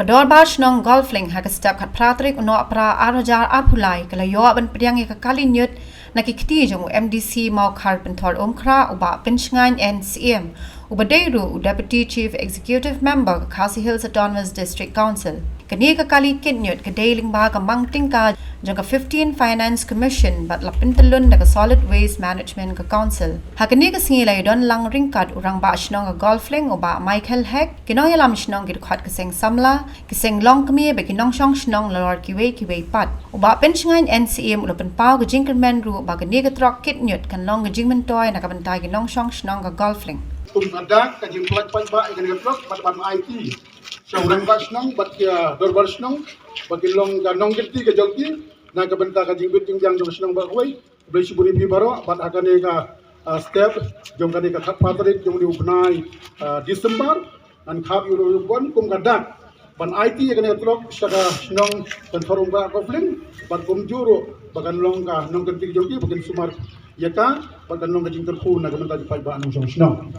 Bador bash Nong Golflink hak step kat pratrik uno pra arjar arpulai kala yo ban priang ka kali Ñiut nakikti jong MDC mau khar penthor omkra uba pinchngan and CEM ubadeiru Deputy Chief Executive Member Khasi Hills Autonomous District Council kani ka kali kit Ñiut ka dailing ba ka mangting ka jong ka 15 Finance Commission bat lapintalun da ka Solid Waste Management ka Council hakani ka singilay don lang ringkat urang ba shnong ka Golflink uba Michael Heck kinoy lam shnong gid khat ka seng samla kiseng long Khmih be kinong shong shnong lor kiwe pat uba penchngan NCM ulopen pau ka jingkermen ru ba kani ka Trok kit Ñiut kan long ka jing Myntoi na ka bantay kinong shong shnong ka Golflink ada ka jing plat pan ba ka Trok bat Aiti so rang ba shnong bat ya dor bar shnong ba kilong ka Nong kirti ka jogti na ka banta ka jing biting jang jong shnong ba koi beli suburi bi baro bat akane ka step jong ka ka khat patrik jong di ubnai Desember an khap yu bon kum ka dak ban Aiti ka Trok saka shnong kan forum ba Golflink bat kum juro bagan long ka Nong kirti jogti bagan sumar yaka bagan long ka jing terku na ka banta pai ba nong shnong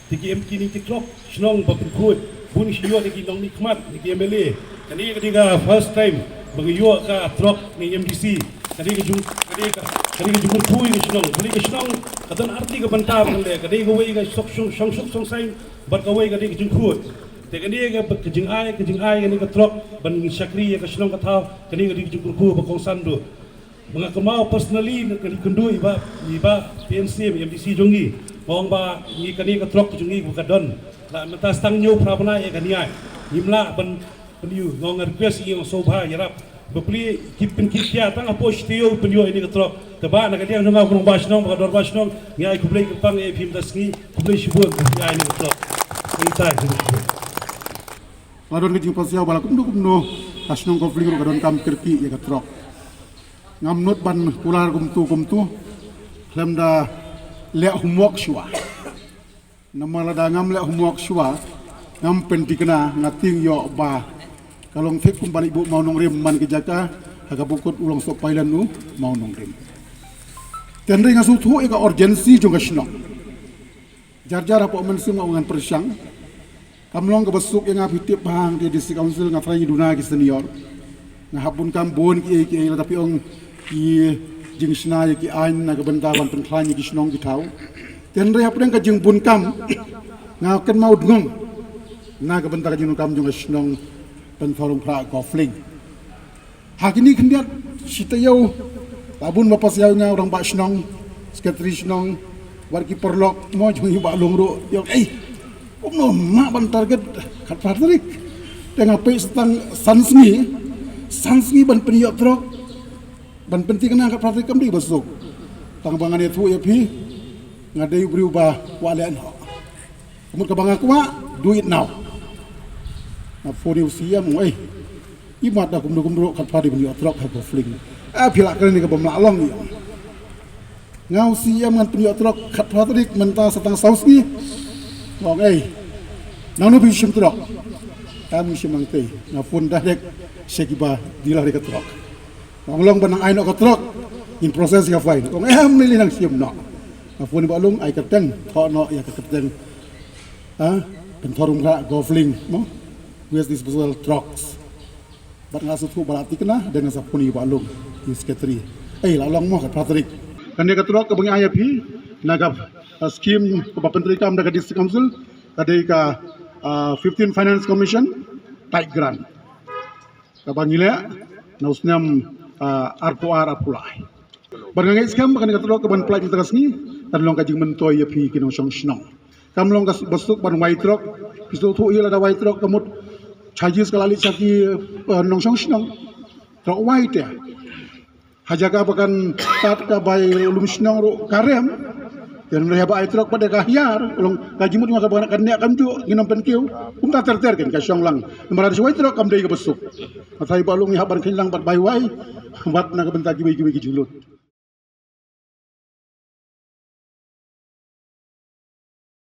Tiki kini Trok Shillong berikut bun Ñiut tiki Nong ni Khmat tiki MLA kani ketika first time bagi yo ka Trok ni MDC kani ke jung kui ni Shillong beli ke Shillong kadan arti ke bentar le kani ke wei ke sok song sai bar ke wei kani ke jung kut te kani ke jing ai kani ke Trok ban Syakri ke Shillong ka thau kani ke jung ku ba kong sandu mengakamau personally kani kendu iba PNC MDC jongi mong ba ni kani ka Trok jungi ku kadon la mentas tang nyu prabna e kani ai nimla ban penyu ngong request yang sobha yarap bepli kipin kipya tang aposh tio penyu ini ka Trok teba na kani ngong ngong basnong ka dor basnong ngai ku blai pang e phim dasngi ku blai shibun ya ini ka Trok minta ladon ke jing pasiau bala kumno kasnong Golflink ka don kam kirki ya ka Trok ngamnut ban kular kumtu lemda le humwak shwa namala da ngam le humwak shwa ngam pentikna ngating yo ba kalong fek kum balik bu mau nong rim man ke jaka aga bukut ulong sok pailan nu mau nong rim tendre ngasu thu eka urgency jong kasno jar apa men sing ngan persyang kamlong ke besuk yang apitip bang di district council ngafrai duna ki senior ngahapun kam bon ki la tapi ong ki jing sna ki ain na benda ban pentlanya ki snong ki tau ten re apren ka jing bun kam nga ken mau dungong na ka benda ka jing kam jong snong pen forum pra Golflink hakini kendiat sitayau labun bapas yau nga orang ba snong sekretari snong war ki perlok mo jong ba long ro yo no ma ban target khat patrik tengah pe setang sansngi ban penyo Trok ban penting kena angkat praktik kembali besok tang bangan itu ya pi ngadai berubah walian ho kemudian ke bangan kuat do it now na foni usia mu imat dah kumdu kat padi beli Trok ha Golflink pila kali ni ke bemlalong ni ngau sia man beli Trok kat padi mentah setang saus ni ngong nanu bi sim Trok kami simang teh na fon dah dek sekiba dilah dekat Trok long benang ai nak Trok in proses ka fine kong mili nang siam no afun ba long ai kateng tho no ya kateng pentorum ka Golflink mo with this disposal trucks bat ngasu thu balati kena dengan sapuni ba long in secretary la long mo ka Patrick kan ka Trok ka bangi IAP nagap scheme ka pentri kam daga district council kadai ka 15 Finance Commission tight grant ka bangile na usnyam arpulai barngai skam kan ka Trok ka ban plai terasni tan long ka jing Myntoi ya phi kinong song snong kam long ka basuk ban wai Trok pisto thu ila da wai Trok kamut charges kalali saki nong song snong Trok wai te hajaga bakan tat ka bai lum snong ro karem dan rehaba ai Trok pada kahyar long ka jimut ngaka bakan kan nek kam ju ginam penkiu ta ter kan ka song lang mara wai Trok kam dei ka basuk atai balung ni haban kinlang bat bai wai bat na ka bentagi bagi julut